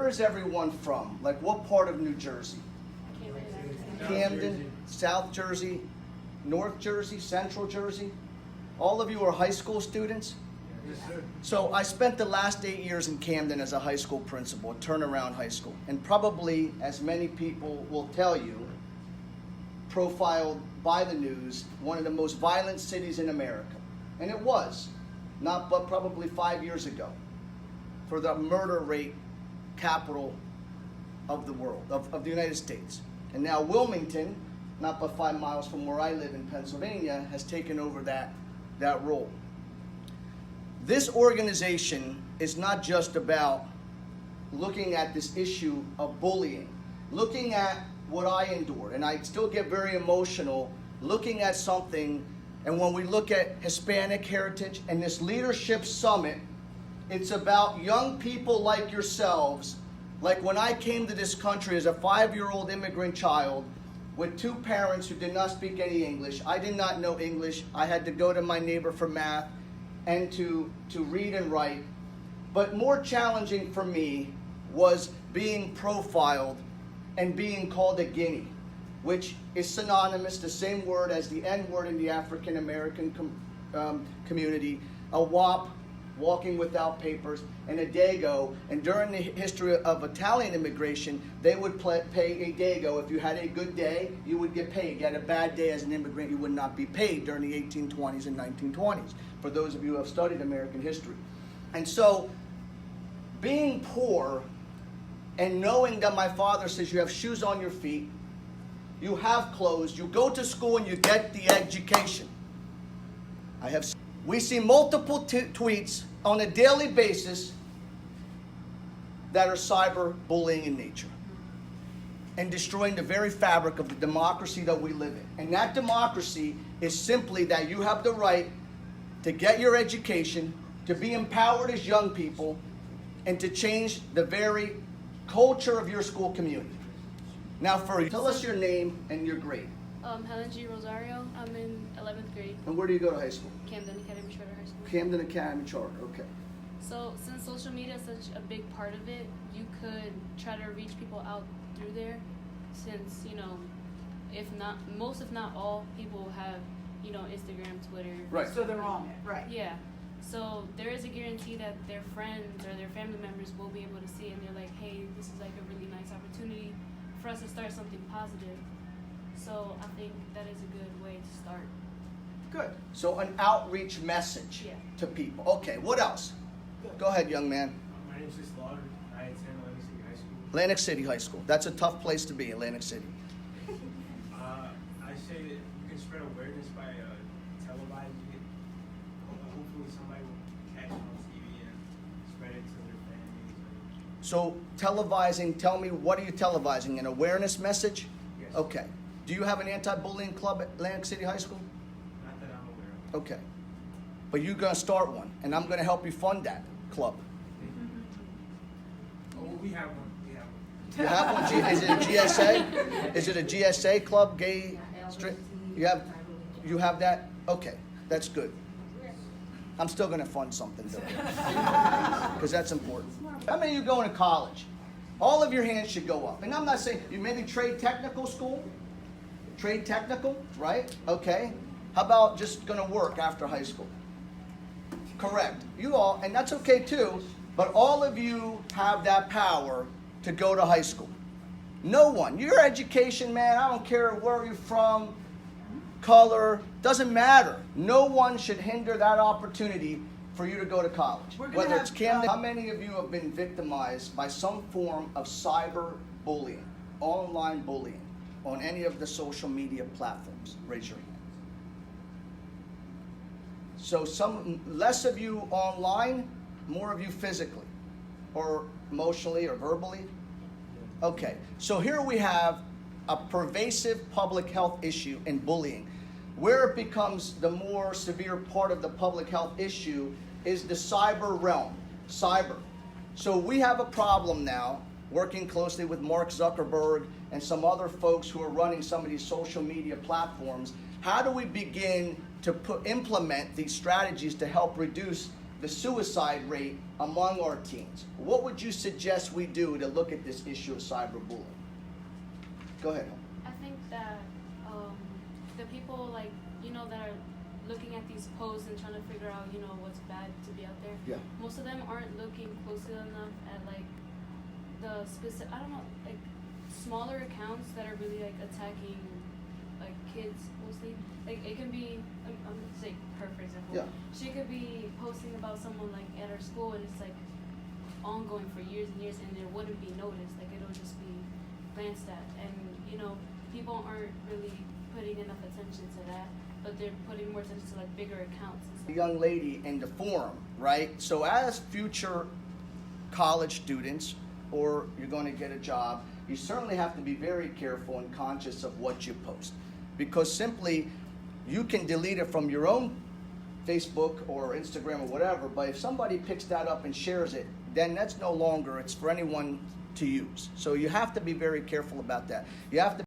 where is everyone from? Like what part of New Jersey? Camden, South Jersey, North Jersey, Central Jersey? All of you are high school students? Yes, sir. So I spent the last 8 years in Camden as a high school principal, a turnaround high school. And probably, as many people will tell you, profiled by the news, one of the most violent cities in America. And it was, not but probably 5 years ago, for the murder rate capital of the world, of the United States. And now Wilmington, not but 5 miles from where I live in Pennsylvania, has taken over that role. This organization is not just about looking at this issue of bullying, looking at what I endured, and I still get very emotional looking at something. And when we look at Hispanic heritage and this leadership summit, it's about young people like yourselves. Like when I came to this country as a 5-year-old immigrant child with 2 parents who did not speak any English. I did not know English. I had to go to my neighbor for math and to read and write. But more challenging for me was being profiled and being called a guinea, which is synonymous, the same word as the N-word in the African American community, a WAP, walking without papers, and a dago. And during the history of Italian immigration, they would pay a dago. If you had a good day, you would get paid. You had a bad day as an immigrant, you would not be paid during the 1820s and 1920s, for those of you who have studied American history. And so, being poor and knowing that my father says you have shoes on your feet, you have clothes, you go to school and you get the education. We see multiple tweets on a daily basis that are cyber bullying in nature and destroying the very fabric of the democracy that we live in. And that democracy is simply that you have the right to get your education, to be empowered as young people, and to change the very culture of your school community. Now, tell us your name and your grade. Helen G. Rosario. I'm in 11th grade. And where do you go to high school? Camden Academy Charter High School. Camden Academy Charter, okay. So since social media is such a big part of it, you could try to reach people out through there, since, you know, if not all people have, you know, Instagram, Twitter. Right. So they're on it, right. Yeah. So there is a guarantee that their friends or their family members will be able to see it, and they're like, hey, this is like a really nice opportunity for us to start something positive. So I think that is a good way to start. Good. So an outreach message to people. Okay, what else? Good. Go ahead, young man. My name is Claudio. I attend Atlantic City High School. Atlantic City High School. That's a tough place to be, Atlantic City. I say that you can spread awareness by televising it. Hopefully somebody will catch it on TV and spread it to their families. So televising, tell me, what are you televising? An awareness message? Yes. Okay. Do you have an anti-bullying club at Atlantic City High School? Not that I'm aware of. Okay. But you're going to start one, and I'm going to help you fund that club. Oh, we have one. We have one. You have one? Is it a GSA? Is it a GSA club, gay, straight? You have that? Okay, that's good. I'm still going to fund something, though, because that's important. How many of you going to college? All of your hands should go up. And I'm not saying, you maybe trade technical school? Trade technical, right? Okay. How about just going to work after high school? Correct. You all, and that's okay too, but all of you have that power to go to high school. No one. Your education, man, I don't care where you're from, color, doesn't matter. No one should hinder that opportunity for you to go to college. Whether it's Camden. How many of you have been victimized by some form of cyber bullying, online bullying, on any of the social media platforms? Raise your hand. So less of you online, more of you physically, or emotionally, or verbally? Okay, so here we have a pervasive public health issue in bullying. Where it becomes the more severe part of the public health issue is the cyber realm, cyber. So we have a problem now, working closely with Mark Zuckerberg and some other folks who are running some of these social media platforms. How do we begin to implement these strategies to help reduce the suicide rate among our teens. What would you suggest we do to look at this issue of cyberbullying? Go ahead. I think that the people like that are looking at these posts and trying to figure out what's bad to be out there. Yeah. Most of them aren't looking closely enough at like the specific. I don't know, like smaller accounts that are really like attacking like kids mostly. Like it can be. I'm gonna say her for example. Yeah. She could be posting about someone like at her school and it's like ongoing for years and years and it wouldn't be noticed. Like it'll just be glanced at and people aren't really putting enough attention to that, but they're putting more attention to like bigger accounts and The stuff. young lady in the forum, right? So as future college students, or you're going to get a job, you certainly have to be very careful and conscious of what you post, because simply you can delete it from your own Facebook or Instagram or whatever, but if somebody picks that up and shares it, then that's no longer, it's for anyone to use. So you have to be very careful about that. You have to